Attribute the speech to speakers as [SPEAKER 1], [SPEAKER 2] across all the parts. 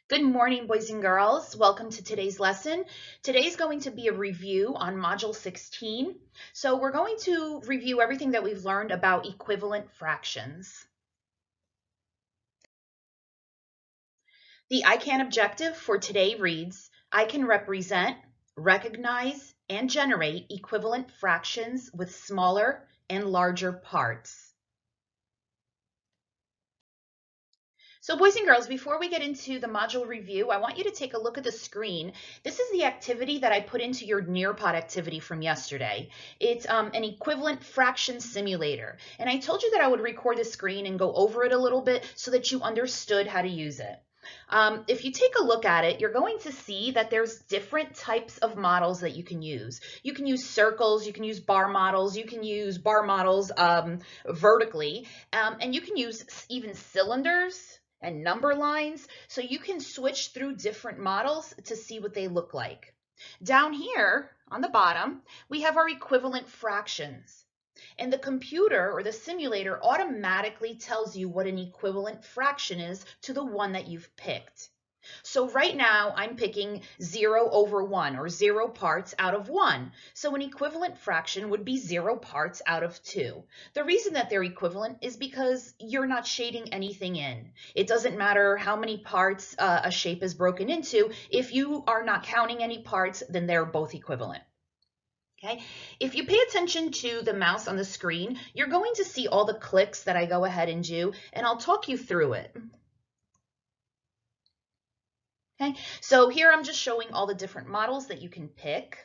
[SPEAKER 1] Good morning, boys and girls. Welcome to today's lesson. Today's going to be a review on Module 16. So we're going to review everything that we've learned about equivalent fractions. The I Can objective for today reads, I can represent, recognize, and generate equivalent fractions with smaller and larger parts. So boys and girls, before we get into the module review, I want you to take a look at the screen. This is the activity that I put into your Nearpod activity from yesterday. It's an equivalent fraction simulator. And I told you that I would record the screen and go over it a little bit so that you understood how to use it. If you take a look at it, you're going to see that there's different types of models that you can use. You can use circles, you can use bar models, you can use bar models vertically, and you can use even cylinders and number lines, so you can switch through different models to see what they look like. Down here on the bottom, we have our equivalent fractions. And the computer or the simulator automatically tells you what an equivalent fraction is to the one that you've picked. So right now I'm picking 0 over 1, or 0 parts out of 1. So an equivalent fraction would be 0 parts out of 2. The reason that they're equivalent is because you're not shading anything in. It doesn't matter how many parts a shape is broken into. If you are not counting any parts, then they're both equivalent. Okay. If you pay attention to the mouse on the screen, you're going to see all the clicks that I go ahead and do, and I'll talk you through it. Okay, so here I'm just showing all the different models that you can pick.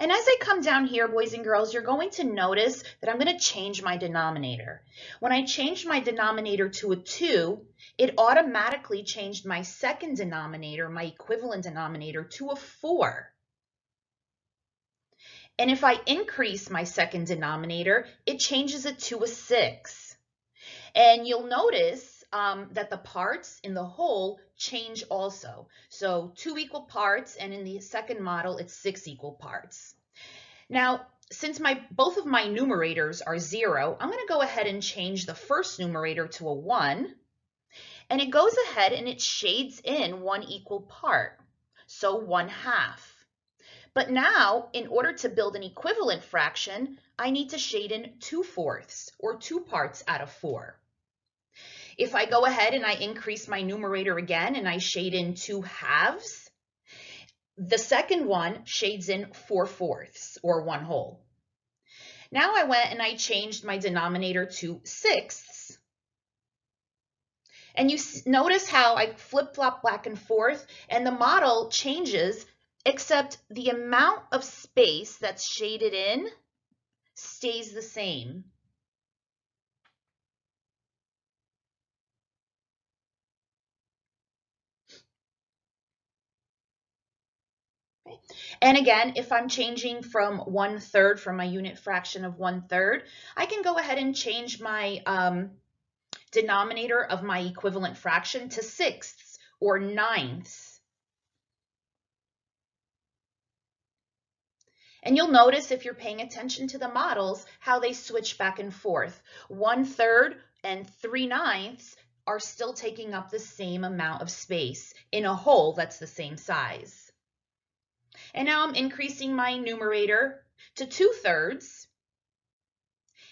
[SPEAKER 1] And as I come down here, boys and girls, you're going to notice that I'm going to change my denominator. When I changed my denominator to a 2, it automatically changed my second denominator, my equivalent denominator, to a 4. And if I increase my second denominator, it changes it to a 6. And you'll notice that the parts in the whole change also. So 2 equal parts, and in the second model, it's 6 equal parts. Now, since both of my numerators are 0, I'm going to go ahead and change the first numerator to a 1. And it goes ahead and it shades in 1 equal part, so 1/2. But now, in order to build an equivalent fraction, I need to shade in 2/4, or 2 parts out of 4. If I go ahead and I increase my numerator again and I shade in 2/2, the second one shades in 4/4, or 1/2. Now I went and I changed my denominator to 6ths. And you notice how I flip-flop back and forth, and the model changes, except the amount of space that's shaded in stays the same. And again, if I'm changing from 1/3 from my unit fraction of 1/3, I can go ahead and change my denominator of my equivalent fraction to 6ths or 9ths. And you'll notice, if you're paying attention to the models, how they switch back and forth. 1/3 and 3/9 are still taking up the same amount of space in a whole that's the same size. And now I'm increasing my numerator to 2/3,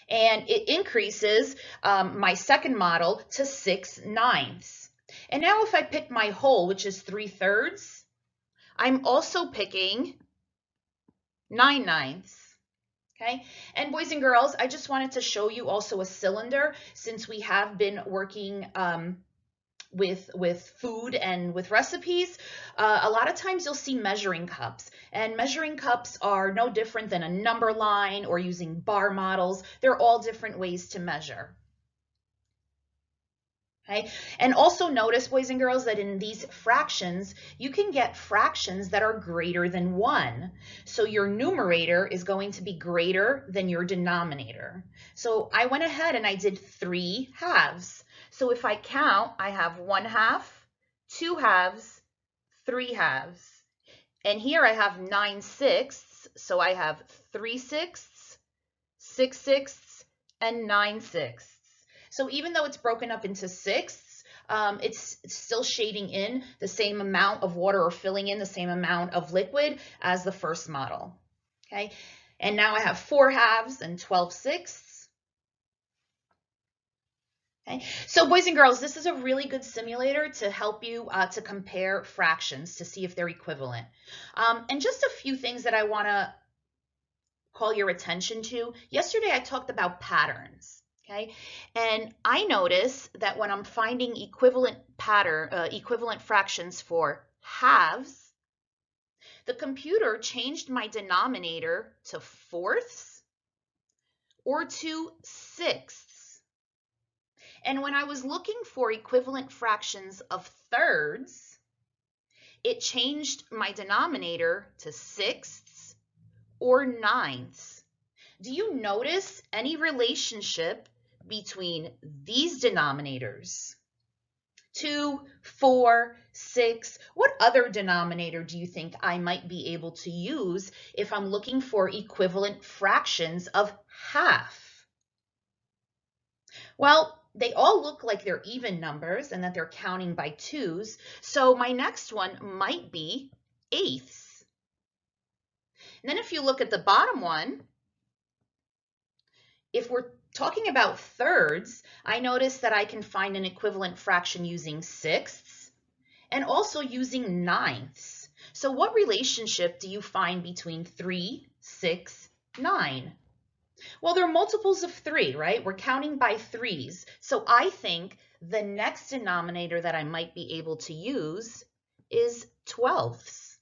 [SPEAKER 1] and it increases my second model to 6/9. And now if I pick my whole, which is 3/3, I'm also picking 9/9. Okay, and boys and girls, I just wanted to show you also a cylinder, since we have been working with food and with recipes. A lot of times you'll see measuring cups, and measuring cups are no different than a number line or using bar models. They're all different ways to measure. Okay, and also notice, boys and girls, that in these fractions, you can get fractions that are greater than 1. So your numerator is going to be greater than your denominator. So I went ahead and I did 3/2. So if I count, I have 1/2, 2/2, 3/2. And here I have 9/6, so I have 3/6, 6/6, and 9/6. So even though it's broken up into sixths, it's still shading in the same amount of water or filling in the same amount of liquid as the first model. Okay, and now I have 4 halves and 12 sixths. Okay, so boys and girls, this is a really good simulator to help you to compare fractions to see if they're equivalent. And just a few things that I want to call your attention to. Yesterday I talked about patterns. Okay, and I notice that when I'm finding equivalent fractions for halves, the computer changed my denominator to fourths or to sixths. And when I was looking for equivalent fractions of thirds, it changed my denominator to sixths or ninths. Do you notice any relationship between these denominators? 2, 4, 6. What other denominator do you think I might be able to use if I'm looking for equivalent fractions of half? Well, they all look like they're even numbers and that they're counting by twos. So my next one might be eighths. And then if you look at the bottom one, if we're talking about thirds, I notice that I can find an equivalent fraction using sixths and also using ninths. So what relationship do you find between 3, 6, 9? Well, they're multiples of 3, right? We're counting by threes. So I think the next denominator that I might be able to use is twelfths.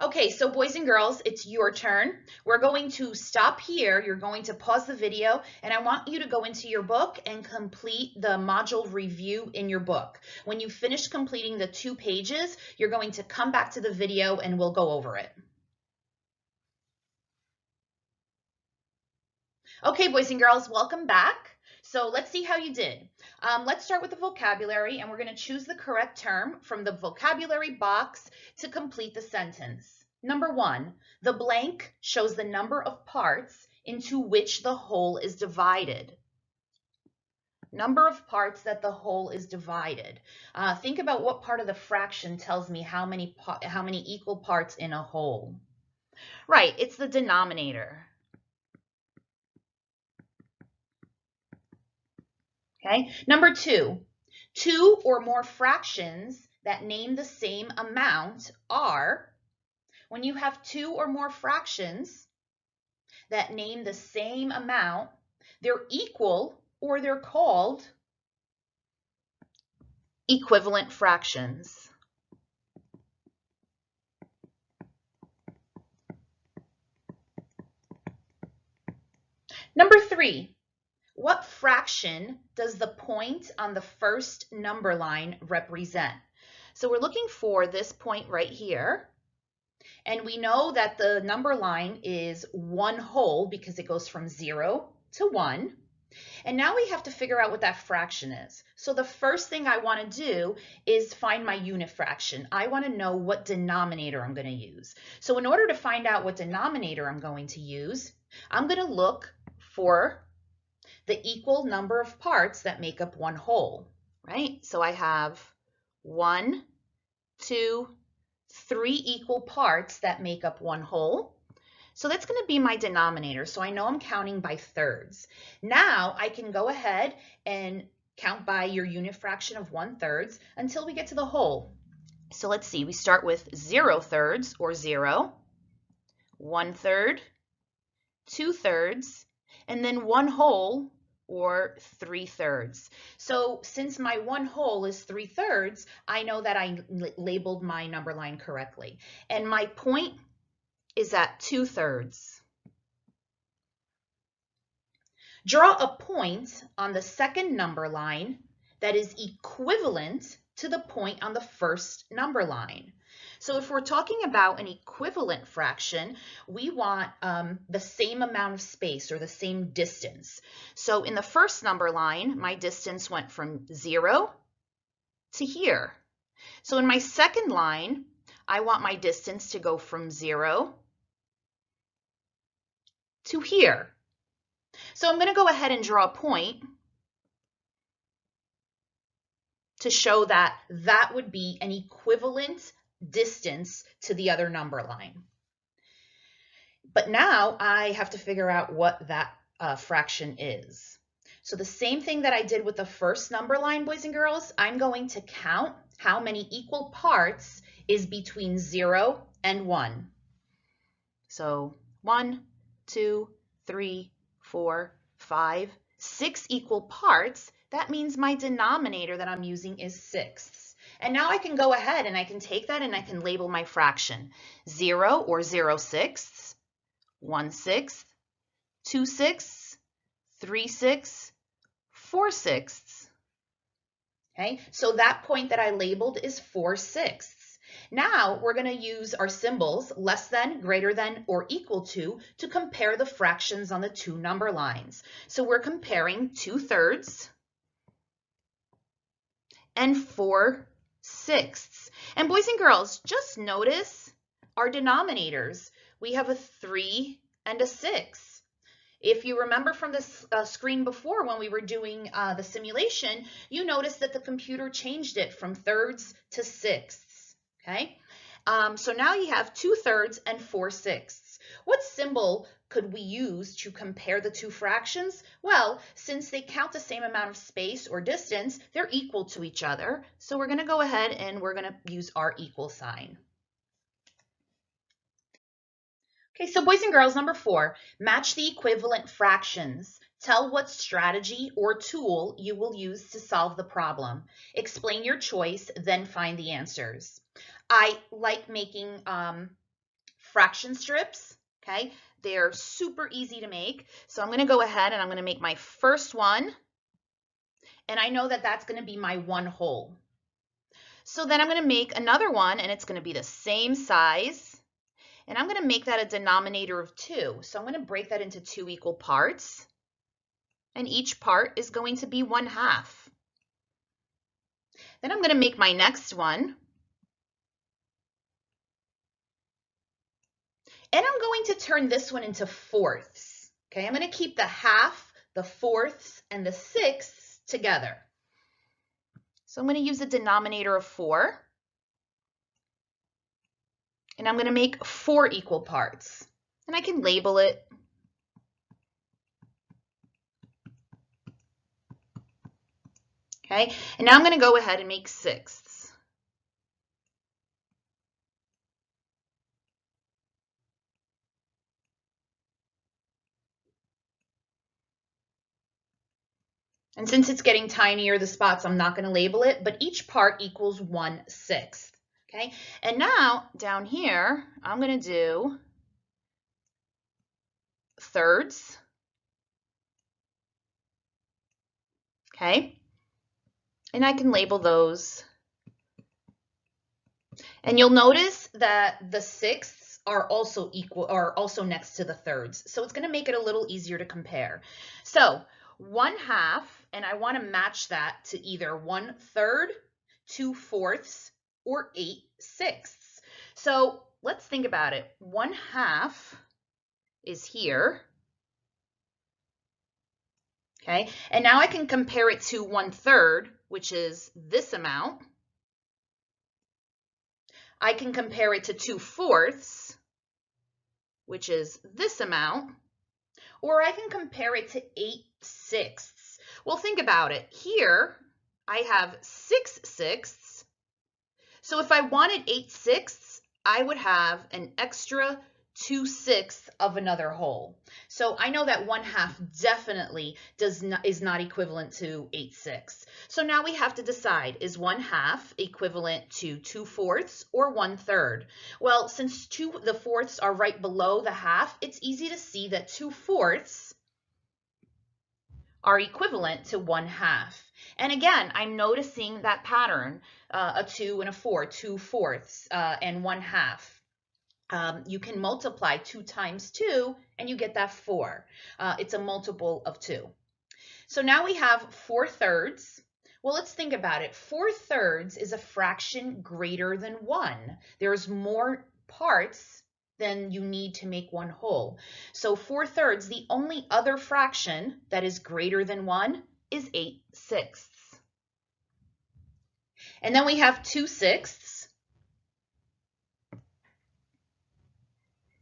[SPEAKER 1] Okay, so boys and girls, it's your turn. We're going to stop here. You're going to pause the video, and I want you to go into your book and complete the module review in your book. When you finish completing the 2 pages, you're going to come back to the video and we'll go over it. Okay, boys and girls, welcome back. So let's see how you did. Let's start with the vocabulary, and we're going to choose the correct term from the vocabulary box to complete the sentence. Number 1, the blank shows the number of parts into which the whole is divided. Number of parts that the whole is divided. Think about what part of the fraction tells me how many equal parts in a whole. Right, it's the denominator. Okay. Number 2, 2 or more fractions that name the same amount are, when you have 2 or more fractions that name the same amount, they're equal or they're called equivalent fractions. Number 3, what fraction does the point on the first number line represent? So we're looking for this point right here. And we know that the number line is 1 whole because it goes from 0 to 1. And now we have to figure out what that fraction is. So the first thing I want to do is find my unit fraction. I want to know what denominator I'm going to use. So in order to find out what denominator I'm going to use, I'm going to look for the equal number of parts that make up 1 whole, right? So I have 1, 2, 3 equal parts that make up 1 whole. So that's going to be my denominator. So I know I'm counting by thirds. Now I can go ahead and count by your unit fraction of 1/3 until we get to the whole. So let's see, we start with 0 thirds or 0, 1/3, 2/3, and then 1 whole or 3/3. So since my 1 whole is 3/3, I know that I labeled my number line correctly. And my point is at 2/3. Draw a point on the second number line that is equivalent to the point on the first number line. So if we're talking about an equivalent fraction, we want the same amount of space or the same distance. So in the first number line, my distance went from 0 to here. So in my second line, I want my distance to go from 0 to here. So I'm going to go ahead and draw a point to show that that would be an equivalent distance to the other number line. But now I have to figure out what that fraction is. So the same thing that I did with the first number line, boys and girls, I'm going to count how many equal parts is between 0 and 1. So 1, 2, 3, 4, 5, 6 equal parts. That means my denominator that I'm using is sixths. And now I can go ahead and I can take that and I can label my fraction. 0 or 0/6, 1/6, 2/6, 3/6, 4/6. Okay, so that point that I labeled is 4/6. Now we're going to use our symbols less than, greater than, or equal to compare the fractions on the two number lines. So we're comparing 2/3 and 4/6. And boys and girls, just notice our denominators. We have a 3 and a 6. If you remember from this screen before when we were doing the simulation, you noticed that the computer changed it from thirds to sixths, okay? So now you have 2/3 and 4/6. What symbol could we use to compare the two fractions? Well, since they count the same amount of space or distance, they're equal to each other. So we're going to go ahead and we're going to use our equal sign. Okay, so boys and girls, number 4, match the equivalent fractions. Tell what strategy or tool you will use to solve the problem. Explain your choice, then find the answers. I like making fraction strips, okay? They're super easy to make. So I'm gonna go ahead and I'm gonna make my first one. And I know that that's gonna be my 1 whole. So then I'm gonna make another one and it's gonna be the same size. And I'm going to make that a denominator of 2. So I'm going to break that into 2 equal parts. And each part is going to be 1/2. Then I'm going to make my next one. And I'm going to turn this one into fourths. Okay, I'm going to keep the half, the fourths, and the sixths together. So I'm going to use a denominator of 4. And I'm going to make 4 equal parts. And I can label it. Okay, and now I'm going to go ahead and make sixths. And since it's getting tinier, the spots, I'm not going to label it, but each part equals 1/6. Okay, and now down here, I'm going to do thirds. Okay, and I can label those. And you'll notice that the sixths are also next to the thirds. So it's going to make it a little easier to compare. So 1/2, and I want to match that to either 1/3, 2/4, or 8/6. So let's think about it. 1/2 is here. Okay, and now I can compare it to 1/3, which is this amount. I can compare it to 2/4, which is this amount, or I can compare it to 8/6. Well, think about it. Here, I have 6/6. So if I wanted 8/6, I would have an extra 2/6 of another whole. So I know that 1/2 definitely is not equivalent to 8/6. So now we have to decide, is 1/2 equivalent to 2/4 or 1/3? Well, since the fourths are right below the half, it's easy to see that 2/4 are equivalent to 1/2. And again, I'm noticing that pattern, a 2 and a 4, 2/4 and 1/2. You can multiply 2 times 2 and you get that 4. It's a multiple of 2. So now we have 4/3. Well, let's think about it. 4/3 is a fraction greater than 1. There's more parts than you need to make one whole. So 4/3, the only other fraction that is greater than 1 is 8/6. And then we have 2/6.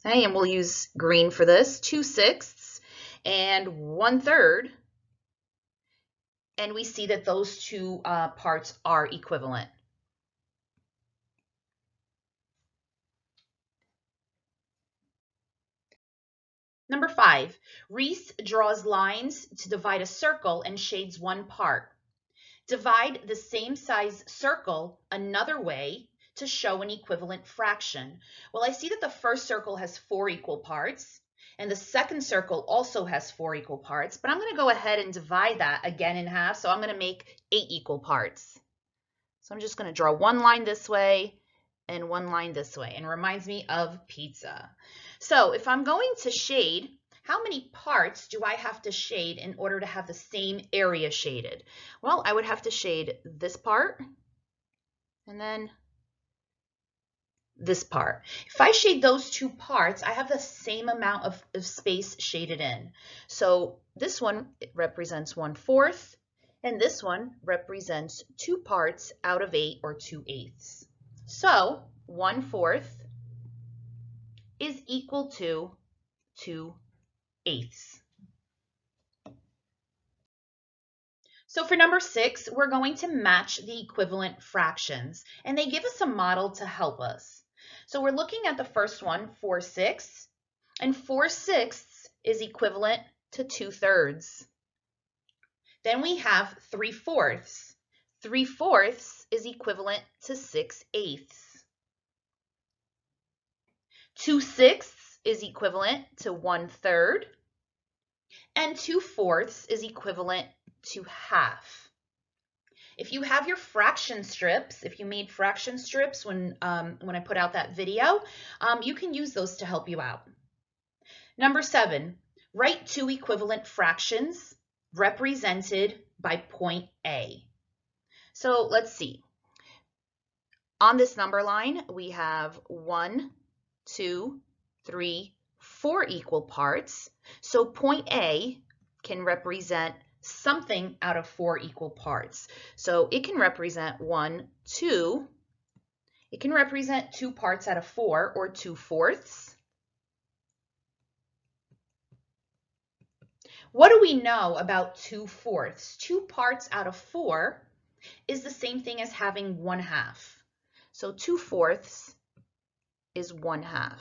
[SPEAKER 1] Okay, and we'll use green for this. 2/6 and 1/3. And we see that those two parts are equivalent. Number 5, Reese draws lines to divide a circle and shades one part. Divide the same size circle another way to show an equivalent fraction. Well, I see that the first circle has 4 equal parts, and the second circle also has 4 equal parts, but I'm going to go ahead and divide that again in half, so I'm going to make 8 equal parts. So I'm just going to draw one line this way and one line this way, and it reminds me of pizza. So if I'm going to shade, how many parts do I have to shade in order to have the same area shaded? Well, I would have to shade this part and then this part. If I shade those two parts, I have the same amount of space shaded in. So this one represents 1/4, and this one represents 2 parts out of 8, or 2/8. So 1/4 is equal to 2/8. So for number 6, we're going to match the equivalent fractions, and they give us a model to help us. So we're looking at the first one, 4/6, and 4/6 is equivalent to 2/3. Then we have 3/4. 3/4 is equivalent to 6/8. 2/6 is equivalent to 1/3, and 2/4 is equivalent to half. If you have your fraction strips, if you made fraction strips when I put out that video, you can use those to help you out. Number 7, write 2 equivalent fractions represented by point A. So let's see. On this number line, we have 1, 2, 3, 4 equal parts. So point A can represent something out of 4 equal parts. So it can represent 1, 2. It can represent 2 parts out of 4, or 2/4. What do we know about 2/4? 2 parts out of 4 is the same thing as having 1/2. So 2/4 is 1/2.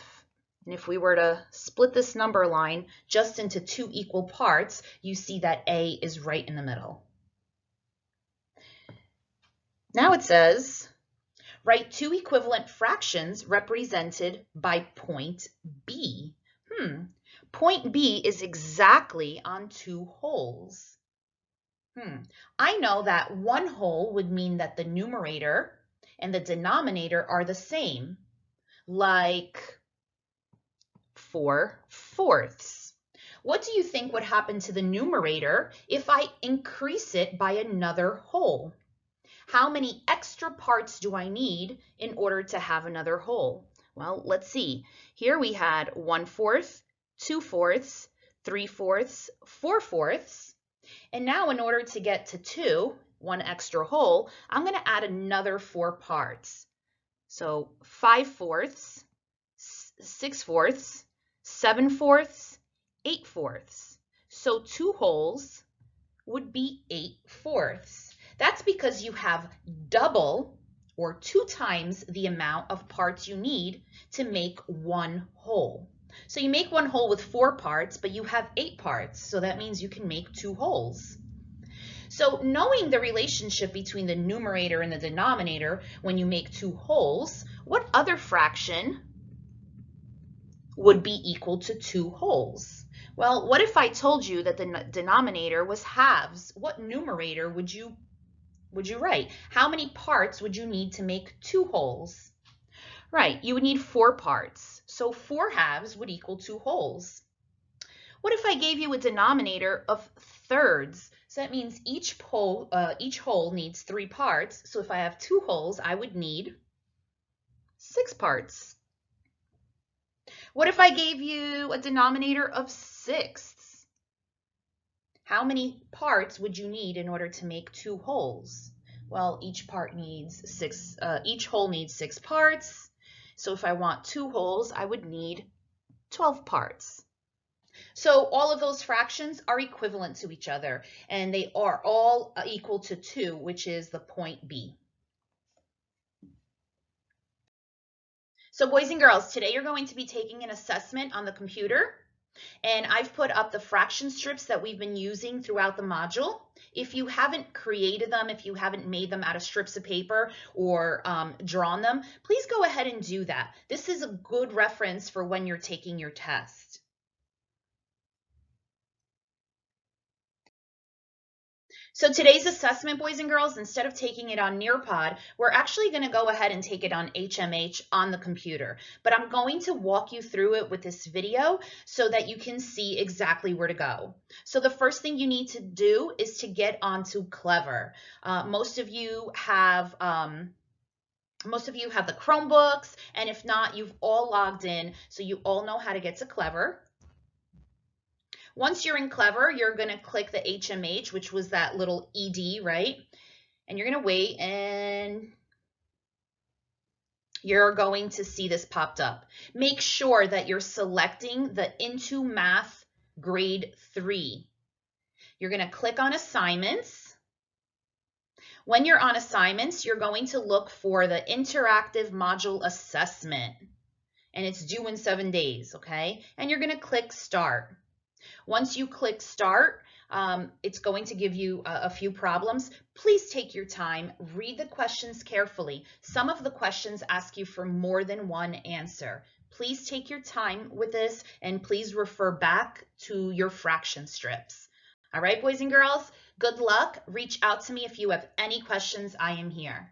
[SPEAKER 1] And if we were to split this number line just into 2 equal parts, you see that A is right in the middle. Now it says, write 2 equivalent fractions represented by point B. Point B is exactly on 2 wholes. I know that 1 whole would mean that the numerator and the denominator are the same, like 4/4. What do you think would happen to the numerator if I increase it by another whole? How many extra parts do I need in order to have another whole? Well, let's see. Here we had 1/4, 2/4, 3/4, 4/4. And now in order to get to 2, 1 extra whole, I'm going to add another 4 parts. So 5/4, 6/4, 7/4, 8/4. So 2 wholes would be 8/4. That's because you have double, or 2 times the amount of parts you need to make 1 whole. So you make 1 whole with 4 parts, but you have 8 parts, so that means you can make 2 wholes. So knowing the relationship between the numerator and the denominator when you make 2 wholes, what other fraction would be equal to 2 wholes? Well, what if I told you that the denominator was halves? What numerator would you write? How many parts would you need to make 2 wholes? Right, you would need 4 parts. So 4 halves would equal 2 wholes. What if I gave you a denominator of thirds? So that means each whole needs 3 parts. So if I have 2 wholes, I would need 6 parts. What if I gave you a denominator of sixths? How many parts would you need in order to make 2 wholes? Well, each whole needs 6 parts. So if I want 2 wholes, I would need 12 parts. So all of those fractions are equivalent to each other, and they are all equal to 2, which is the point B. So boys and girls, today you're going to be taking an assessment on the computer, and I've put up the fraction strips that we've been using throughout the module. If you haven't created them, if you haven't made them out of strips of paper or drawn them, please go ahead and do that. This is a good reference for when you're taking your test. So today's assessment, boys and girls, instead of taking it on Nearpod, we're actually going to go ahead and take it on HMH on the computer. But I'm going to walk you through it with this video so that you can see exactly where to go. So the first thing you need to do is to get onto Clever. Most of you have the Chromebooks, and if not, you've all logged in, so you all know how to get to Clever. Once you're in Clever, you're going to click the HMH, which was that little ED, right? And you're going to wait, and you're going to see this popped up. Make sure that you're selecting the Into Math Grade 3. You're going to click on Assignments. When you're on Assignments, you're going to look for the Interactive Module Assessment, and it's due in 7 days, okay? And you're going to click Start. Once you click Start, it's going to give you a few problems. Please take your time, read the questions carefully. Some of the questions ask you for more than one answer. Please take your time with this, and please refer back to your fraction strips. All right, boys and girls, good luck. Reach out to me if you have any questions. I am here.